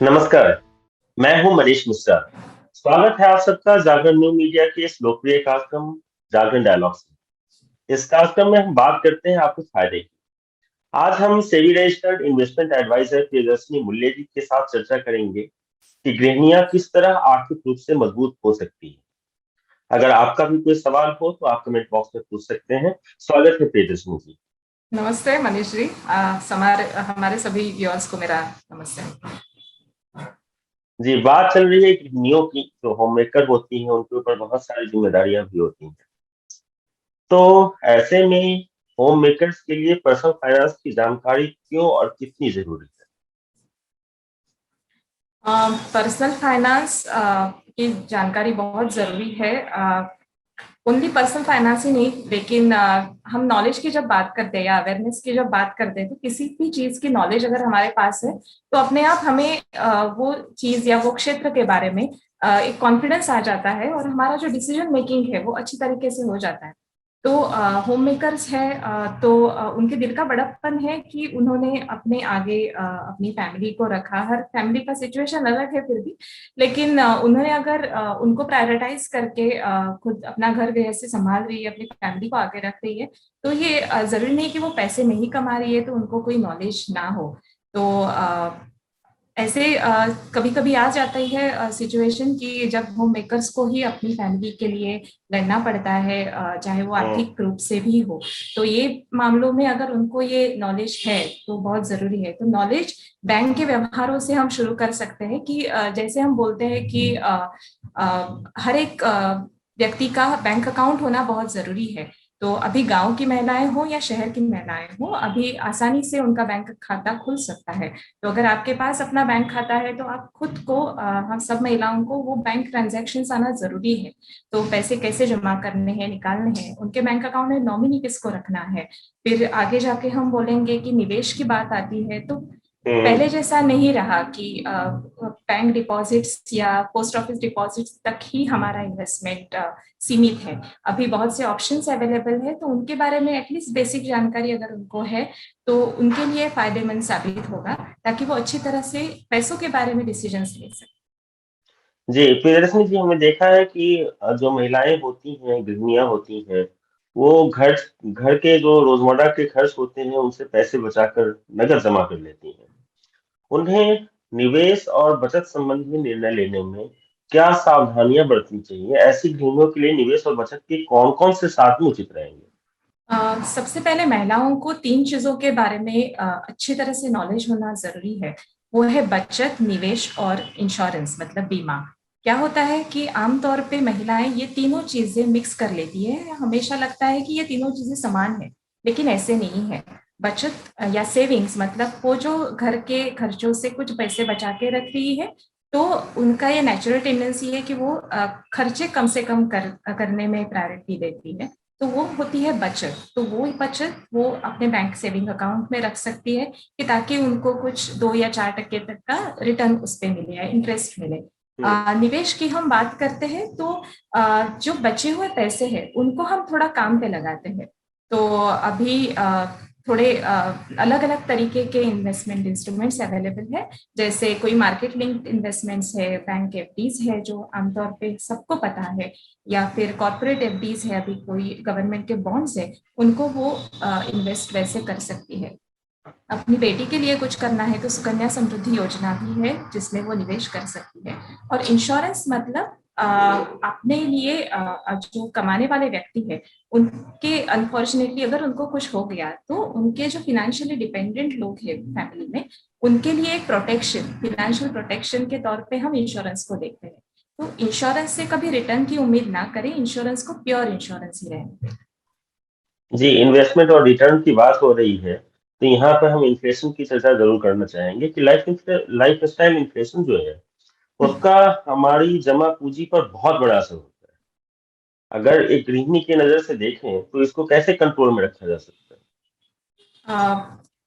नमस्कार। मैं हूं मनीष मिश्रा। स्वागत है आप सबका जागरण न्यू मीडिया के इस लोकप्रिय कार्यक्रम जागरण डायलॉग्स में। इस कार्यक्रम में हम बात करते हैं आपके फायदे की। आज हम SEBI registered investment adviser Priyadarshini Mulya ji के साथ चर्चा करेंगे कि गृहिणियां किस तरह आर्थिक रूप से मजबूत हो सकती हैं। अगर आपका भी कोई सवाल हो तो आप कमेंट बॉक्स में पूछ सकते हैं। स्वागत है प्रियदर्शनी जी। नमस्ते मनीष जी। हमारे हमारे सभी व्यूअर्स को मेरा नमस्ते। जी, बात चल रही है गृहिणियों की, जो होम मेकर होती हैं उनके ऊपर बहुत सारी जिम्मेदारियां भी होती हैं। तो ऐसे में होम मेकर्स के लिए पर्सनल फाइनेंस की जानकारी क्यों और कितनी जरूरी है? पर्सनल फाइनेंस की जानकारी बहुत ज़रूरी है। ओनली पर्सनल फाइनेंस ही नहीं, लेकिन हम नॉलेज की जब बात करते हैं या अवेयरनेस की जब बात करते हैं, तो किसी भी चीज़ की नॉलेज अगर हमारे पास है तो अपने आप हमें वो चीज़ या वो क्षेत्र के बारे में एक कॉन्फिडेंस आ जाता है और हमारा जो डिसीजन मेकिंग है वो अच्छी तरीके से हो जाता है। तो होम मेकर्स है, तो उनके दिल का बड़प्पन है कि उन्होंने अपने आगे अपनी फैमिली को रखा। हर फैमिली का सिचुएशन अलग है फिर भी, लेकिन उन्होंने अगर उनको प्रायोरिटाइज करके खुद अपना घर गृहस्थी संभाल रही है, अपनी फैमिली को आगे रख रही है, तो ये जरूरी नहीं कि वो पैसे नहीं कमा रही है तो उनको कोई नॉलेज ना हो। तो ऐसे कभी कभी आ जाता ही है सिचुएशन कि जब होम मेकर्स को ही अपनी फैमिली के लिए लड़ना पड़ता है, चाहे वो हम्म। आर्थिक रूप से भी हो। तो ये मामलों में अगर उनको ये नॉलेज है तो बहुत जरूरी है। तो नॉलेज बैंक के व्यवहारों से हम शुरू कर सकते हैं कि जैसे हम बोलते हैं कि हर एक व्यक्ति का बैंक अकाउंट होना बहुत जरूरी है। तो अभी गांव की महिलाएं हो या शहर की महिलाएं हो, अभी आसानी से उनका बैंक खाता खुल सकता है। तो अगर आपके पास अपना बैंक खाता है तो आप खुद को, हम सब महिलाओं को वो बैंक ट्रांजैक्शन आना जरूरी है। तो पैसे कैसे जमा करने हैं, निकालने हैं, उनके बैंक अकाउंट में नॉमिनी किसको रखना है। फिर आगे जाके हम बोलेंगे कि निवेश की बात आती है, तो हम्म। पहले जैसा नहीं रहा कि बैंक डिपॉजिट्स या पोस्ट ऑफिस डिपॉजिट्स तक ही हमारा इन्वेस्टमेंट सीमित है। अभी बहुत से ऑप्शंस अवेलेबल है, तो उनके बारे में एटलीस्ट बेसिक जानकारी अगर उनको है तो उनके लिए फायदेमंद साबित होगा, ताकि वो अच्छी तरह से पैसों के बारे में डिसीजंस ले सके। जी, प्रियदर्शनी जी, हमने देखा है कि जो महिलाएं होती हैं, गृहिणियां होती हैं, वो घर घर के जो रोजमर्रा के खर्च होते हैं उनसे पैसे बचाकर नकद जमा कर लेती हैं। उन्हें निवेश और बचत संबंधी निर्णय लेने में क्या सावधानियां बरतनी चाहिए? ऐसी गृहिणियों के लिए निवेश और बचत के कौन-कौन से साधन उचित रहेंगे? सबसे पहले महिलाओं को तीन चीजों के बारे में अच्छी तरह से नॉलेज होना जरूरी है। वो है बचत, निवेश और इंश्योरेंस, मतलब बीमा। क्या होता है कि आमतौर पे महिलाएं ये तीनों चीजें मिक्स कर लेती है। हमेशा लगता है कि ये तीनों चीजें समान है, लेकिन ऐसे नहीं है। बचत या सेविंग्स मतलब वो जो घर के खर्चों से कुछ पैसे बचा के रख रही है, तो उनका ये नेचुरल टेंडेंसी है कि वो खर्चे कम से कम करने में प्रायोरिटी देती है। तो वो होती है बचत। तो वो बचत वो अपने बैंक सेविंग अकाउंट में रख सकती है कि ताकि उनको कुछ 2 या 4% तक का रिटर्न उस पे मिले या इंटरेस्ट मिले। हम्म। निवेश की हम बात करते हैं तो जो बचे हुए पैसे हैं उनको हम थोड़ा काम पे लगाते हैं। तो अभी थोड़े अलग अलग तरीके के इन्वेस्टमेंट इंस्ट्रूमेंट्स अवेलेबल है। जैसे कोई मार्केट लिंक्ड इन्वेस्टमेंट्स है, बैंक एफडीज है जो आमतौर पे सबको पता है, या फिर कॉर्पोरेट एफडीज है, अभी कोई गवर्नमेंट के बॉन्ड्स है, उनको वो इन्वेस्ट वैसे कर सकती है। अपनी बेटी के लिए कुछ करना है तो सुकन्या समृद्धि योजना भी है जिसमें वो निवेश कर सकती है। और इंश्योरेंस मतलब अपने लिए जो कमाने वाले व्यक्ति है, उनके अनफॉर्चुनेटली अगर उनको कुछ हो गया तो उनके जो फिनेंशियली डिपेंडेंट लोग हैं फैमिली में, उनके लिए एक प्रोटेक्शन, फिनेंशियल प्रोटेक्शन के तौर पे हम इंश्योरेंस को देखते हैं। तो इंश्योरेंस से कभी रिटर्न की उम्मीद ना करें, इंश्योरेंस को प्योर इंश्योरेंस ही रहे। जी, इन्वेस्टमेंट और रिटर्न की बात हो रही है, तो यहाँ पर हम इन्फ्लेशन की चर्चा जरूर करना चाहेंगे कि लाइफस्टाइल इन्फ्लेशन जो है, उसका हमारी जमा पूंजी पर बहुत बड़ा असर होता है। अगर एक गृहिणी की नजर से देखें तो इसको कैसे कंट्रोल में रखा जा सकता है?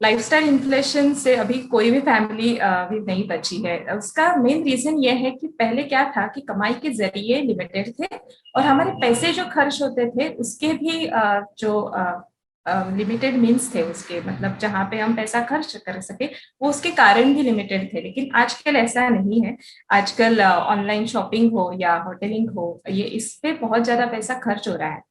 लाइफस्टाइल इन्फ्लेशन से अभी कोई भी फैमिली अभी नहीं बची है। उसका मेन रीजन ये है कि पहले क्या था कि कमाई के जरिए लिमिटेड थे और हमारे पैसे जो खर्च होते थे उसके भी जो लिमिटेड मीन्स थे उसके, मतलब जहाँ पे हम पैसा खर्च कर सके वो उसके कारण भी लिमिटेड थे। लेकिन आजकल ऐसा नहीं है। आजकल ऑनलाइन शॉपिंग हो या होटलिंग हो, ये इस पे बहुत ज्यादा पैसा खर्च हो रहा है।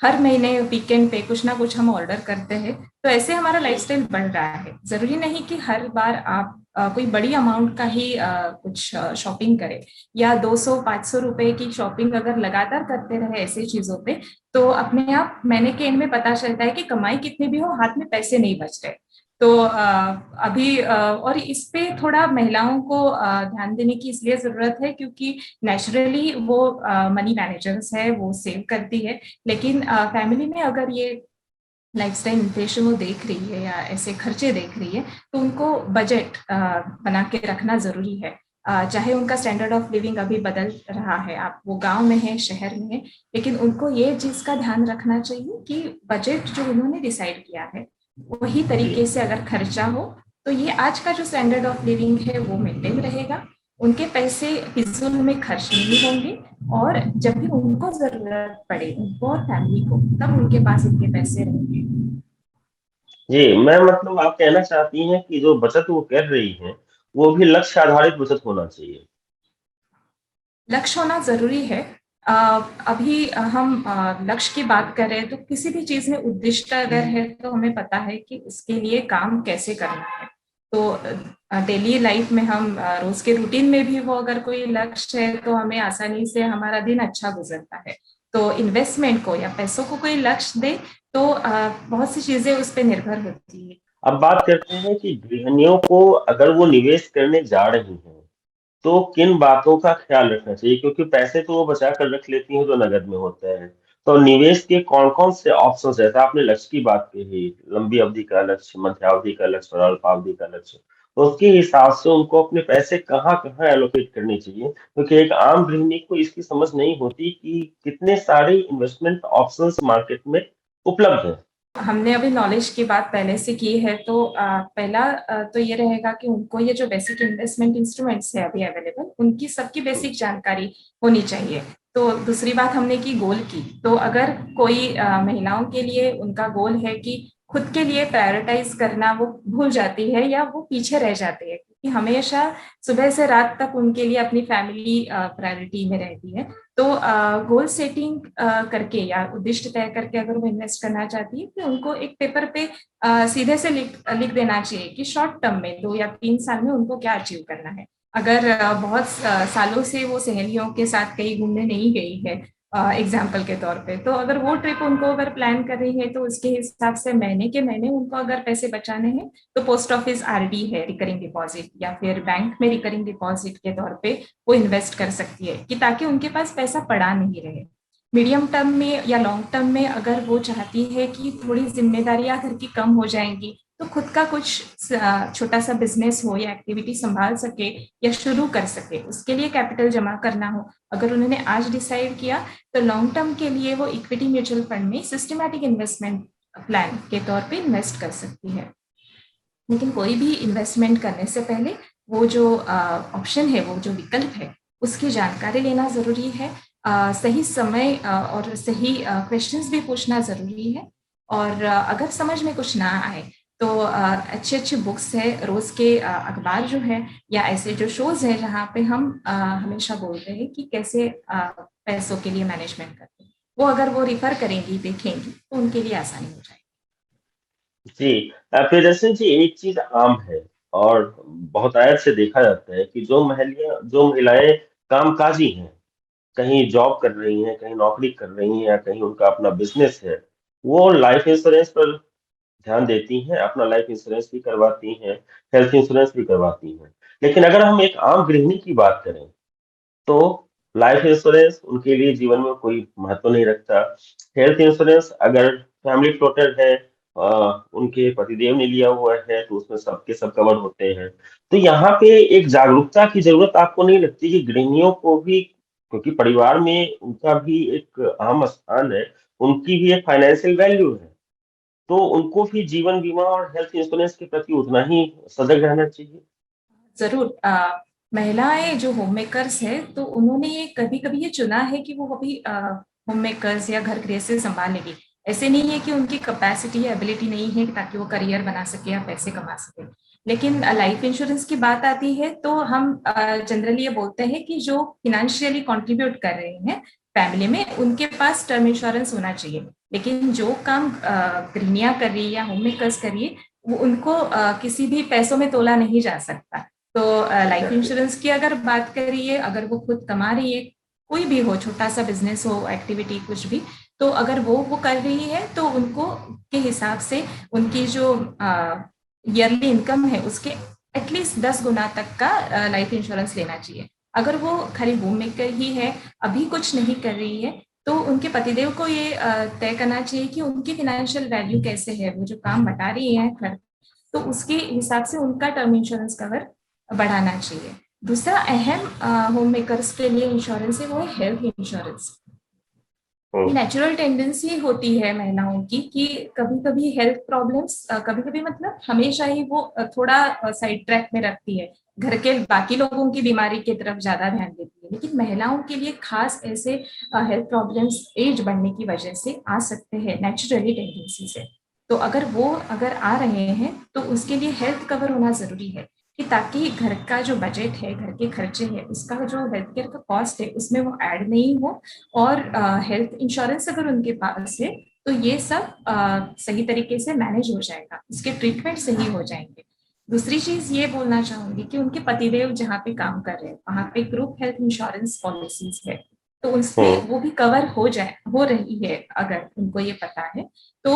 हर महीने वीकेंड पे कुछ ना कुछ हम ऑर्डर करते हैं, तो ऐसे हमारा लाइफस्टाइल बढ़ रहा है। जरूरी नहीं कि हर बार आप कोई बड़ी अमाउंट का ही कुछ शॉपिंग करें, या 200-500 रुपए की शॉपिंग अगर लगातार करते रहे ऐसी चीजों पे, तो अपने आप महीने के एंड में पता चलता है कि कमाई कितनी भी हो, हाथ में पैसे नहीं बच रहे। तो अभी और इस पे थोड़ा महिलाओं को ध्यान देने की इसलिए जरूरत है क्योंकि नेचुरली वो मनी मैनेजर्स है, वो सेव करती है। लेकिन फैमिली में अगर ये लाइफस्टाइल इन्फ्लेशन वो देख रही है या ऐसे खर्चे देख रही है, तो उनको बजट बना के रखना जरूरी है। चाहे उनका स्टैंडर्ड ऑफ लिविंग अभी बदल रहा है, आप वो गांव में है शहर में है, लेकिन उनको ये चीज का ध्यान रखना चाहिए कि बजट जो उन्होंने डिसाइड किया है वही जी तरीके से अगर खर्चा हो, तो ये आज का जो स्टैंडर्ड ऑफ लिविंग है वो मेंटेन रहेगा। उनके पैसे फिजूल में खर्च नहीं होंगे, और जब भी उनको जरूरत पड़े, उनको और फैमिली को, तब उनके पास इतने पैसे रहेंगे। जी, मैं मतलब आप कहना चाहती हैं कि जो बचत वो कर रही हैं वो भी लक्ष्य आधारित बचत होना चाहिए। लक्ष्य होना जरूरी है। अ, अभी हम लक्ष्य की बात करें तो किसी भी चीज में उद्दिष्ट अगर है तो हमें पता है कि इसके लिए काम कैसे करना है। तो डेली लाइफ में हम रोज के रूटीन में भी वो अगर कोई लक्ष्य है तो हमें आसानी से हमारा दिन अच्छा गुजरता है। तो इन्वेस्टमेंट को या पैसों को कोई लक्ष्य दे तो बहुत सी चीजें उस पर निर्भर होती है। अब बात करते हैं कि गृहिणियों को अगर वो निवेश करने जा रही हैं तो किन बातों का ख्याल रखना चाहिए, क्योंकि पैसे तो वो बचा कर रख लेती हैं जो नगद में होते हैं। तो निवेश के कौन कौन से ऑप्शन, जैसे आपने लक्ष्य की बात कही, लंबी अवधि का लक्ष्य, मध्यावधि का लक्ष्य और अल्पावधि का लक्ष्य, तो उसके हिसाब से उनको अपने पैसे कहाँ कहाँ एलोकेट करने चाहिए, क्योंकि एक आम गृहिणी को इसकी समझ नहीं होती कि कितने सारे इन्वेस्टमेंट ऑप्शंस मार्केट में उपलब्ध हैं। हमने अभी नॉलेज की बात पहले से की है, तो पहला तो ये रहेगा कि उनको ये जो बेसिक इन्वेस्टमेंट इंस्ट्रूमेंट्स है अभी अवेलेबल, उनकी सबकी बेसिक जानकारी होनी चाहिए। तो दूसरी बात हमने की गोल की, तो अगर कोई महिलाओं के लिए उनका गोल है कि खुद के लिए प्रायोरिटाइज करना वो भूल जाती है या वो पीछे रह जाती है, क्योंकि हमेशा सुबह से रात तक उनके लिए अपनी फैमिली प्रायोरिटी में रहती है। तो गोल सेटिंग करके या उद्दिष्ट तय करके अगर वो इन्वेस्ट करना चाहती है, तो उनको एक पेपर पे सीधे से लिख लिख देना चाहिए कि शॉर्ट टर्म में 2 या 3 साल में उनको क्या अचीव करना है। अगर बहुत सालों से वो सहेलियों के साथ कहीं घूमने नहीं गई है, एग्जाम्पल के तौर पे, तो अगर वो ट्रिप उनको अगर प्लान कर रही है तो उसके हिसाब से महीने के महीने उनको अगर पैसे बचाने हैं, तो पोस्ट ऑफिस आरडी है, रिकरिंग डिपॉजिट, या फिर बैंक में रिकरिंग डिपॉजिट के तौर पे वो इन्वेस्ट कर सकती है, कि ताकि उनके पास पैसा पड़ा नहीं रहे। मीडियम टर्म में या लॉन्ग टर्म में अगर वो चाहती है कि थोड़ी जिम्मेदारियां घर की कम हो जाएंगी, तो खुद का कुछ छोटा सा बिजनेस हो या एक्टिविटी संभाल सके या शुरू कर सके, उसके लिए कैपिटल जमा करना हो, अगर उन्होंने आज डिसाइड किया, तो लॉन्ग टर्म के लिए वो इक्विटी म्यूचुअल फंड में सिस्टमैटिक इन्वेस्टमेंट प्लान के तौर पे इन्वेस्ट कर सकती है। लेकिन कोई भी इन्वेस्टमेंट करने से पहले वो जो ऑप्शन है, वो जो विकल्प है, उसकी जानकारी लेना जरूरी है। सही समय और सही क्वेश्चंस भी पूछना जरूरी है। और अगर समझ में कुछ ना आए तो अच्छे अच्छे बुक्स है, रोज के अखबार जो है, या ऐसे जो शोज है जहाँ पे हम हमेशा बोलते हैं कि कैसे पैसों के लिए मैनेजमेंट करते हैं, वो अगर वो रिफर करेंगी, देखेंगी, तो उनके लिए आसानी हो जाएगी। जी, प्रियदर्शन जी, एक चीज आम है और बहुत आयत से देखा जाता है कि जो महिलाएं कामकाजी हैं, कहीं जॉब कर रही हैं, कहीं नौकरी कर रही हैं, या कहीं उनका अपना बिजनेस है, वो लाइफ इंश्योरेंस पर ध्यान देती हैं, अपना लाइफ इंश्योरेंस भी करवाती हैं, हेल्थ इंश्योरेंस भी करवाती हैं। लेकिन अगर हम एक आम गृहिणी की बात करें तो लाइफ इंश्योरेंस उनके लिए जीवन में कोई महत्व नहीं रखता। हेल्थ इंश्योरेंस अगर फैमिली फ्लोटर है, उनके पतिदेव ने लिया हुआ है, तो उसमें सबके सब कवर होते हैं। तो यहाँ पे एक जागरूकता की जरूरत आपको नहीं लगती कि गृहिणियों को भी, क्योंकि परिवार में उनका भी एक अहम स्थान है, उनकी भी एक फाइनेंशियल वैल्यू है, तो उनको भी जीवन बीमा और हेल्थ इंश्योरेंस के प्रति उतना ही सजग रहना चाहिए। जरूर। महिलाएं जो होम मेकर्स है, तो उन्होंने ये कभी कभी ये चुना है कि वो अभी होम मेकर्स या घर गृहस्थी संभालेगी, ऐसे नहीं है कि उनकी कैपेसिटी या एबिलिटी नहीं है ताकि वो करियर बना सके या पैसे कमा सके। लेकिन लाइफ इंश्योरेंस की बात आती है तो हम जनरली ये बोलते हैं कि जो फिनेंशियली कंट्रीब्यूट कर रहे हैं फैमिली में, उनके पास टर्म इंश्योरेंस होना चाहिए। लेकिन जो काम गृहिणियां कर रही है या होम मेकर्स कर रही है, वो उनको किसी भी पैसों में तोला नहीं जा सकता। तो लाइफ एग्जैक्टली। इंश्योरेंस की अगर बात करिए, अगर वो खुद कमा रही है, कोई भी हो, छोटा सा बिजनेस हो, एक्टिविटी कुछ भी, तो अगर वो कर रही है तो उनको के हिसाब से उनकी जो ईयरली इनकम है उसके एटलीस्ट 10 गुना तक का लाइफ इंश्योरेंस लेना चाहिए। अगर वो खाली होम मेकर ही है, अभी कुछ नहीं कर रही है, तो उनके पतिदेव को ये तय करना चाहिए कि उनकी फाइनेंशियल वैल्यू कैसे है, वो जो काम बता रही है घर, तो उसके हिसाब से उनका टर्म इंश्योरेंस कवर बढ़ाना चाहिए। दूसरा अहम होम मेकर्स के लिए इंश्योरेंस है, वो है हेल्थ इंश्योरेंस। हम्म। नेचुरल टेंडेंसी होती है महिलाओं की कि कभी कभी हेल्थ प्रॉब्लम्स, कभी कभी मतलब हमेशा ही वो थोड़ा साइड ट्रैक में रखती है, घर के बाकी लोगों की बीमारी की तरफ ज्यादा ध्यान देती है। लेकिन महिलाओं के लिए खास ऐसे हेल्थ प्रॉब्लम्स एज बढ़ने की वजह से आ सकते हैं, नेचुरली टेंडेंसी से। तो अगर आ रहे हैं तो उसके लिए हेल्थ कवर होना जरूरी है, कि ताकि घर का जो बजट है, घर के खर्चे है, उसका जो हेल्थ केयर का कॉस्ट है उसमें वो ऐड नहीं हो। और हेल्थ इंश्योरेंस अगर उनके पास है तो ये सब सही तरीके से मैनेज हो जाएगा, उसके ट्रीटमेंट सही हो जाएंगे। दूसरी चीज ये बोलना चाहूंगी कि उनके पतिदेव जहाँ पे काम कर रहे हैं वहां पे ग्रुप हेल्थ इंश्योरेंस पॉलिसीज है, तो उसमें हम्म। वो भी कवर हो रही है। अगर उनको ये पता है तो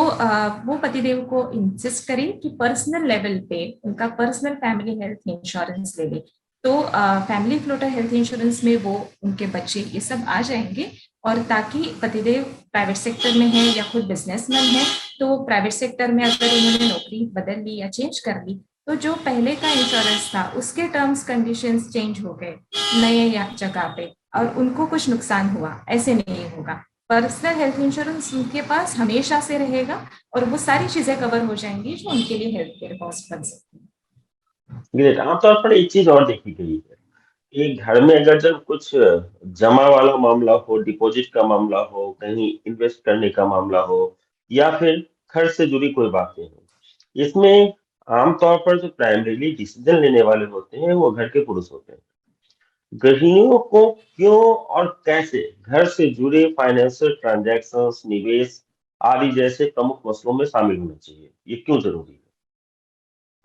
वो पतिदेव को इंसिस्ट करें कि पर्सनल लेवल पे उनका पर्सनल फैमिली हेल्थ इंश्योरेंस ले ले। तो फैमिली फ्लोटर हेल्थ इंश्योरेंस में वो उनके बच्चे ये सब आ जाएंगे। और ताकि पतिदेव प्राइवेट सेक्टर में है या खुद बिजनेसमैन है, तो प्राइवेट सेक्टर में अगर उन्होंने नौकरी बदल ली या चेंज कर ली, तो जो पहले का इंश्योरेंस था उसके टर्म्स कंडीशंस चेंज हो गए नए जगह पे, और उनको कुछ नुकसान हुआ, ऐसे नहीं होगा। पर्सनल हेल्थ इंश्योरेंस उनके पास हमेशा से रहेगा और वो सारी चीजें कवर हो जाएंगी जो उनके लिए हेल्थ केयर कॉस्ट बन सकती है। ग्रेट। आमतौर पर एक चीज और देखी गई है कि घर में अगर जब कुछ जमा वाला मामला हो, डिपॉजिट का मामला हो, कहीं इन्वेस्ट करने का मामला हो, या फिर खर्च से जुड़ी कोई बातें हो, इसमें आमतौर पर जो प्राइमरीली डिसीजन लेने वाले होते हैं वो घर के पुरुष होते हैं। गृहिणियों को क्यों और कैसे घर से जुड़े फाइनेंशियल ट्रांजैक्शंस, निवेश आदि जैसे प्रमुख मसलों में शामिल होना चाहिए, ये क्यों जरूरी है?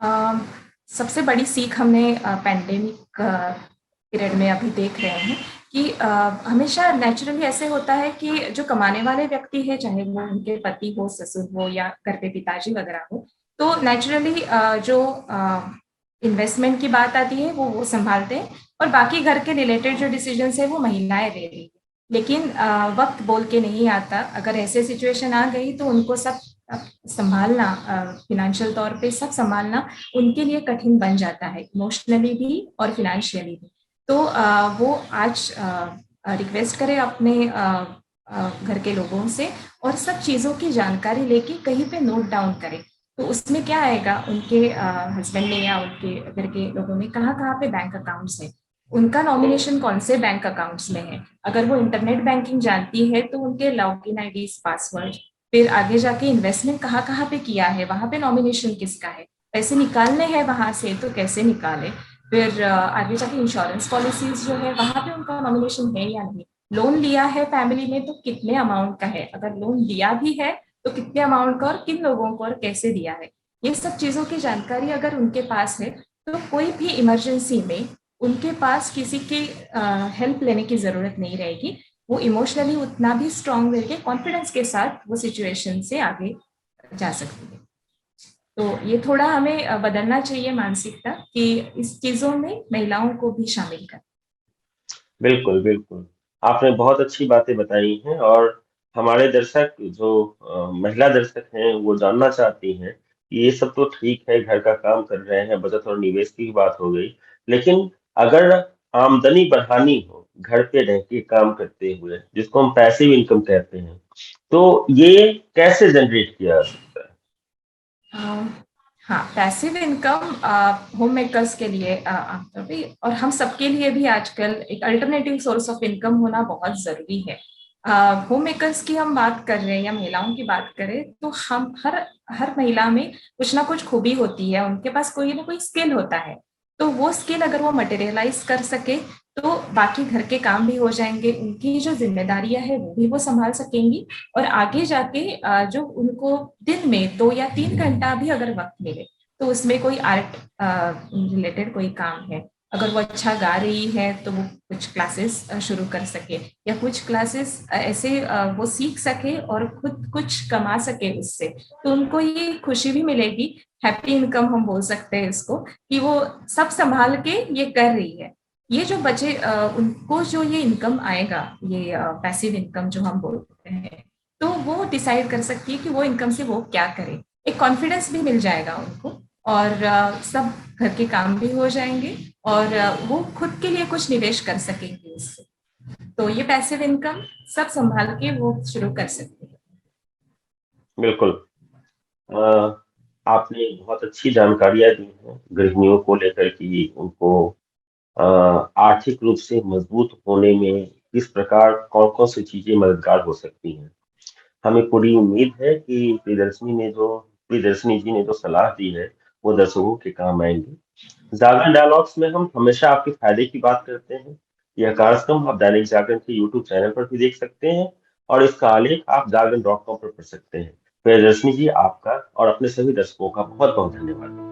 अम, सबसे बड़ी सीख हमने पैंडेमिक पीरियड में अभी देख रहे हैं कि हमेशा नेचुरली ऐसे होता है कि जो कमाने वाले व्यक्ति है, चाहे वो उनके पति हो, ससुर हो या घर पे पिताजी वगैरह हो, तो नेचुरली जो इन्वेस्टमेंट की बात आती है वो संभालते हैं, और बाकी घर के रिलेटेड जो डिसीजंस है वो महिलाएं ले रही है। लेकिन वक्त बोल के नहीं आता, अगर ऐसे सिचुएशन आ गई तो उनको सब संभालना, फिनेंशियल तौर पे सब संभालना उनके लिए कठिन बन जाता है, इमोशनली भी और फिनेंशियली भी। तो वो आज रिक्वेस्ट करें अपने घर के लोगों से, और सब चीज़ों की जानकारी लेके कहीं पे नोट डाउन करें। तो उसमें क्या आएगा, उनके हस्बैंड ने या उनके घर के लोगों ने कहाँ कहाँ पे बैंक अकाउंट्स है, उनका नॉमिनेशन कौन से बैंक अकाउंट्स में है। अगर वो इंटरनेट बैंकिंग जानती है तो उनके लॉगिन आईडीज, पासवर्ड, फिर आगे जाके इन्वेस्टमेंट कहाँ कहाँ पे किया है, वहां पे नॉमिनेशन किसका है, पैसे निकालने हैं वहां से तो कैसे निकाले, फिर आगे जाके इंश्योरेंस पॉलिसीज जो है वहां पे उनका नॉमिनेशन है या नहीं, लोन लिया है फैमिली ने तो कितने अमाउंट का है, अगर लोन लिया भी है तो कितने अमाउंट का और किन लोगों को और कैसे दिया है। ये सब चीजों की जानकारी अगर उनके पास है तो कोई भी इमरजेंसी में उनके पास किसी की हेल्प लेने की जरूरत नहीं रहेगी। वो इमोशनली उतना भी स्ट्रांग रह के कॉन्फिडेंस के साथ वो सिचुएशन से आगे जा सकती है। तो ये थोड़ा हमें बदलना चाहिए मानसिकता, कि इस चीजों में महिलाओं को भी शामिल कर। बिल्कुल, बिल्कुल। आपने बहुत अच्छी बातें बताई हैं, और हमारे दर्शक जो महिला दर्शक हैं वो जानना चाहती हैं कि ये सब तो ठीक है, घर का काम कर रहे हैं, बचत और निवेश की भी बात हो गई। लेकिन अगर आमदनी बढ़ानी हो घर पे रह के काम करते हुए, जिसको हम पैसिव इनकम कहते हैं, तो ये कैसे जनरेट किया जा सकता है? अ, हाँ, पैसिव इनकम होम मेकर्स के लिए आमतौर पे और हम सबके लिए भी आजकल एक अल्टरनेटिव सोर्स ऑफ इनकम होना बहुत जरूरी है। होम मेकर्स की हम बात कर रहे हैं या महिलाओं की बात करें तो हम हर हर महिला में कुछ ना कुछ खूबी होती है, उनके पास कोई ना कोई स्किल होता है। तो वो स्किल अगर वो मटेरियलाइज कर सके तो बाकी घर के काम भी हो जाएंगे, उनकी जो जिम्मेदारियां है वो भी वो संभाल सकेंगी। और आगे जाके जो उनको दिन में 2 या 3 घंटा भी अगर वक्त मिले तो उसमें कोई आर्ट रिलेटेड कोई काम है, अगर वो अच्छा गा रही है तो वो कुछ क्लासेस शुरू कर सके, या कुछ क्लासेस ऐसे वो सीख सके और खुद कुछ कमा सके उससे, तो उनको ये खुशी भी मिलेगी। हैप्पी इनकम हम बोल सकते हैं इसको, कि वो सब संभाल के ये कर रही है। ये जो बचे उनको जो ये इनकम आएगा, ये पैसिव इनकम जो हम बोलते हैं, तो वो डिसाइड कर सकती है कि वो इनकम से वो क्या करे। एक कॉन्फिडेंस भी मिल जाएगा उनको, और सब घर के काम भी हो जाएंगे, और वो खुद के लिए कुछ निवेश कर सकेंगे इससे। तो ये पैसिव इनकम सब संभाल के वो शुरू कर सकते हैं। बिल्कुल। अ, आपने बहुत अच्छी जानकारियां दी हैं गृहिणियों को लेकर कि उनको अ, आर्थिक रूप से मजबूत होने में किस प्रकार कौन-कौन सी चीजें मददगार हो सकती हैं। हमें पूरी उम्मीद है कि प्रियदर्शनी जी ने जो सलाह दी है, वो दर्शकों के काम आएँगी। जागरण डायलॉग्स में हम हमेशा आपके फायदे की बात करते हैं। यह कार्यक्रम आप दैनिक जागरण के यूट्यूब चैनल पर भी देख सकते हैं और इसका आलेख आप जागरण.com पर पढ़ सकते हैं। प्रियदर्शनी जी, आपका और अपने सभी दर्शकों का बहुत-बहुत धन्यवाद।